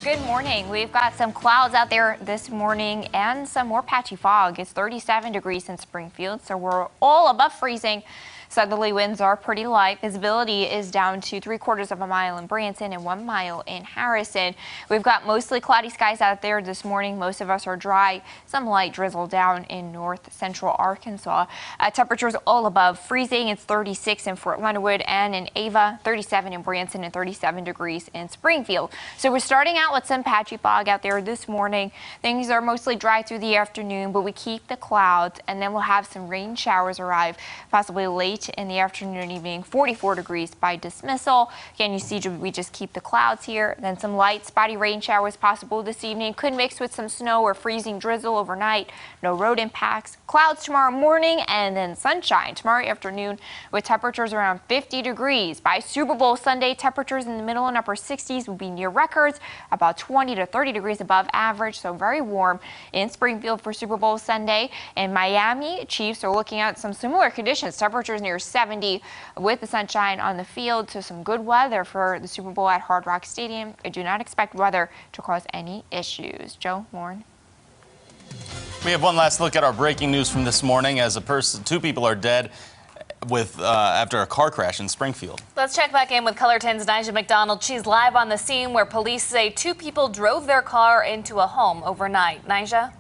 Good morning. We've got some clouds out there this morning and some more patchy fog. It's 37 degrees in Springfield, so we're all above freezing. Southerly winds are pretty light. Visibility is down to 3/4 of a mile in Branson and 1 mile in Harrison. We've got mostly cloudy skies out there this morning. Most of us are dry. Some light drizzle down in north central Arkansas. Temperatures all above freezing. It's 36 in Fort Leonard and in Ava, 37 in Branson, and 37 degrees in Springfield. So we're starting out with some patchy fog out there this morning. Things are mostly dry through the afternoon, but we keep the clouds, and then we'll have some rain showers arrive possibly late in the afternoon and evening. 44 degrees by dismissal. Again, you see we just keep the clouds here. Then some light spotty rain showers possible this evening. Could mix with some snow or freezing drizzle overnight. No road impacts. Clouds tomorrow morning and then sunshine tomorrow afternoon with temperatures around 50 degrees. By Super Bowl Sunday, temperatures in the middle and upper 60s will be near records, about 20 to 30 degrees above average, so very warm in Springfield for Super Bowl Sunday. In Miami, Chiefs are looking at some similar conditions. Temperatures near 70 with the sunshine on the field, so some good weather for the Super Bowl at Hard Rock Stadium. I do not expect weather to cause any issues. Joe, Lauren. We have one last look at our breaking news from this morning as two people are dead after a car crash in Springfield. Let's check back in with Color 10's Nyjah McDonald. She's live on the scene where police say two people drove their car into a home overnight. Nyjah?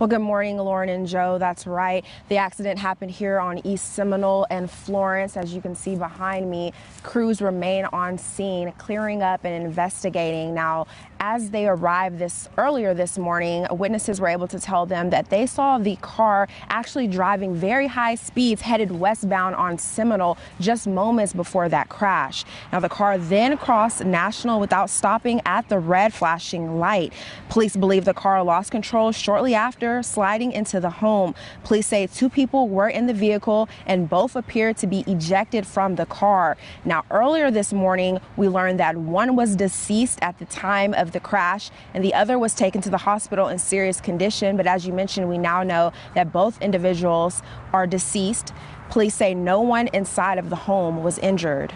Well, good morning, Lauren and Joe. That's right. The accident happened here on East Seminole and Florence. As you can see behind me, crews remain on scene, clearing up and investigating. Now, as they arrived earlier this morning, witnesses were able to tell them that they saw the car actually driving very high speeds headed westbound on Seminole just moments before that crash. Now, the car then crossed National without stopping at the red flashing light. Police believe the car lost control shortly after sliding into the home. Police say two people were in the vehicle and both appeared to be ejected from the car. Now, earlier this morning, we learned that one was deceased at the time of the crash and the other was taken to the hospital in serious condition. But as you mentioned, we now know that both individuals are deceased. Police say no one inside of the home was injured.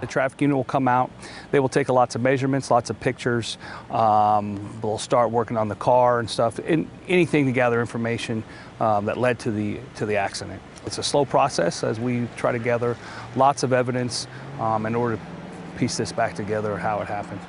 The traffic unit will come out. They will take lots of measurements, lots of pictures. We'll start working on the car and stuff, and anything to gather information that led to the accident. It's a slow process as we try to gather lots of evidence in order to piece this back together, how it happened.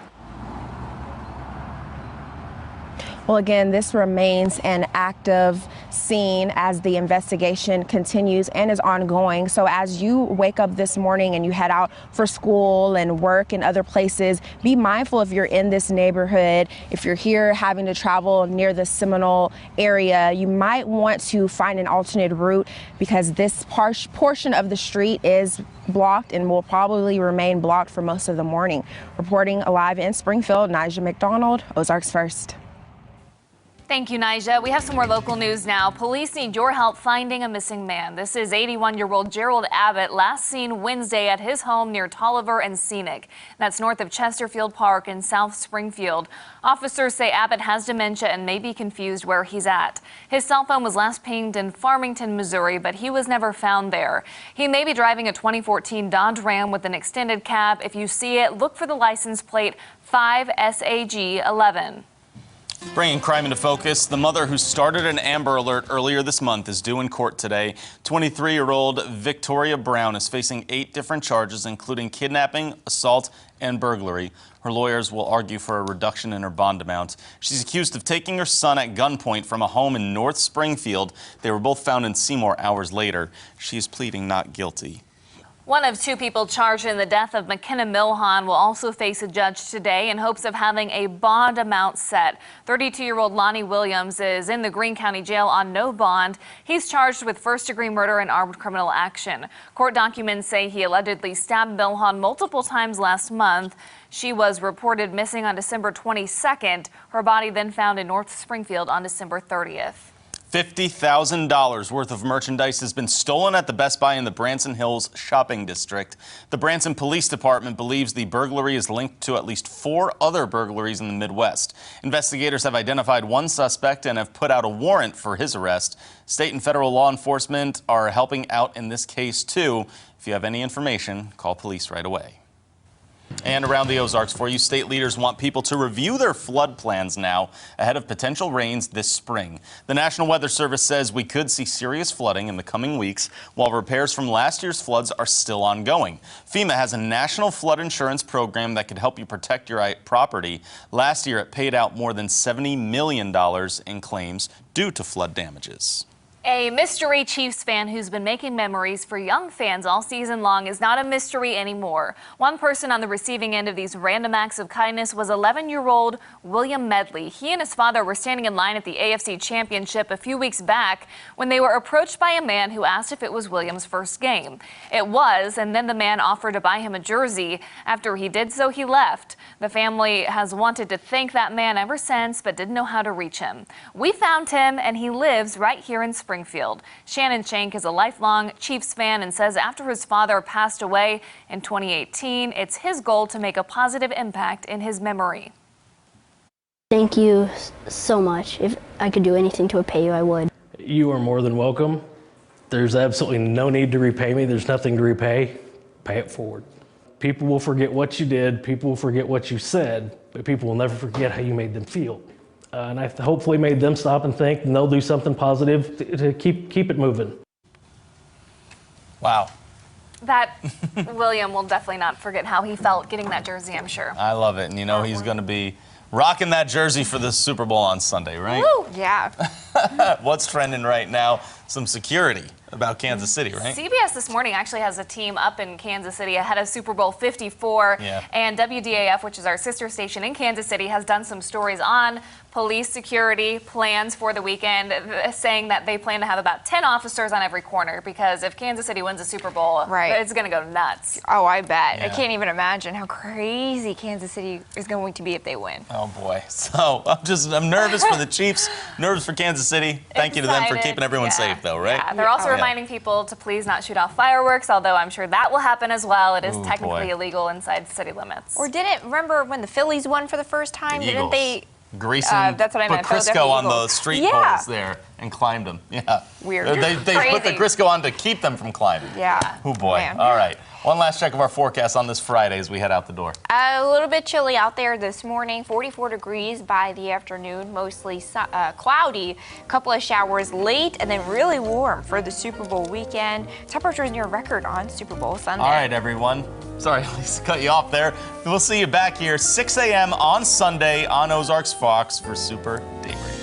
Well, again, this remains an active scene as the investigation continues and is ongoing. So as you wake up this morning and you head out for school and work and other places, be mindful if you're in this neighborhood. If you're here having to travel near the Seminole area, you might want to find an alternate route because this portion of the street is blocked and will probably remain blocked for most of the morning. Reporting live in Springfield, Nyjah McDonald, Ozarks First. Thank you, Nyjah. We have some more local news now. Police need your help finding a missing man. This is 81-year-old Gerald Abbott, last seen Wednesday at his home near Tolliver and Scenic. That's north of Chesterfield Park in South Springfield. Officers say Abbott has dementia and may be confused where he's at. His cell phone was last pinged in Farmington, Missouri, but he was never found there. He may be driving a 2014 Dodge Ram with an extended cab. If you see it, look for the license plate 5SAG11. Bringing crime into focus, the mother who started an Amber Alert earlier this month is due in court today. 23-year-old Victoria Brown is facing 8 different charges, including kidnapping, assault, and burglary. Her lawyers will argue for a reduction in her bond amount. She's accused of taking her son at gunpoint from a home in North Springfield. They were both found in Seymour hours later. She is pleading not guilty. One of 2 people charged in the death of McKenna Milhan will also face a judge today in hopes of having a bond amount set. 32-year-old Lonnie Williams is in the Greene County Jail on no bond. He's charged with first-degree murder and armed criminal action. Court documents say he allegedly stabbed Milhan multiple times last month. She was reported missing on December 22nd. Her body then found in North Springfield on December 30th. $50,000 worth of merchandise has been stolen at the Best Buy in the Branson Hills shopping district. The Branson Police Department believes the burglary is linked to at least 4 other burglaries in the Midwest. Investigators have identified one suspect and have put out a warrant for his arrest. State and federal law enforcement are helping out in this case, too. If you have any information, call police right away. And around the Ozarks for you, state leaders want people to review their flood plans now ahead of potential rains this spring. The National Weather Service says we could see serious flooding in the coming weeks, while repairs from last year's floods are still ongoing. FEMA has a national flood insurance program that could help you protect your property. Last year, it paid out more than $70 million in claims due to flood damages. A mystery Chiefs fan who's been making memories for young fans all season long is not a mystery anymore. One person on the receiving end of these random acts of kindness was 11-year-old William Medley. He and his father were standing in line at the AFC Championship a few weeks back when they were approached by a man who asked if it was William's first game. It was, and then the man offered to buy him a jersey. After he did so, he left. The family has wanted to thank that man ever since, but didn't know how to reach him. We found him, and he lives right here in Springfield. Shannon Shank is a lifelong Chiefs fan and says after his father passed away in 2018, it's his goal to make a positive impact in his memory. Thank you so much. If I could do anything to repay you, I would. You are more than welcome. There's absolutely no need to repay me. There's nothing to repay. Pay it forward. People will forget what you did. People will forget what you said, but people will never forget how you made them feel. And I hopefully made them stop and think, and they'll do something positive to keep it moving. Wow. That William will definitely not forget how he felt getting that jersey, I'm sure. I love it. And you know he's going to be rocking that jersey for the Super Bowl on Sunday, right? Woo! Yeah. What's trending right now? Some security about Kansas City, right? CBS this morning actually has a team up in Kansas City ahead of Super Bowl 54. Yeah. And WDAF, which is our sister station in Kansas City, has done some stories on police security plans for the weekend, saying that they plan to have about 10 officers on every corner because if Kansas City wins a Super Bowl, Right. it's going to go nuts. Oh, I bet. I Yeah. can't even imagine how crazy Kansas City is going to be if they win. Oh boy. So I'm nervous for the Chiefs, nervous for Kansas City. Thank you to them for Excited. keeping everyone Yeah. safe though, right? Yeah, they're also Yeah. reminding people to please not shoot off fireworks, although I'm sure that will happen as well. It is Ooh, technically boy. illegal inside city limits. Or remember when the Phillies won for the first time? The Didn't Eagles. they? Greason that's what I put meant, Crisco Philadelphia on Eagles. those street Yeah. poles there and climbed them. Yeah. Weird. They put the Crazy. Crisco on to keep them from climbing. Yeah. Oh boy. Man. All right. One last check of our forecast on this Friday as we head out the door. A little bit chilly out there this morning, 44 degrees by the afternoon, mostly cloudy, a couple of showers late, and then really warm for the Super Bowl weekend. Temperatures near record on Super Bowl Sunday. All right, everyone. Sorry, Lisa, cut you off there. We'll see you back here 6 a.m. on Sunday on Ozarks Fox for Super Daybreak.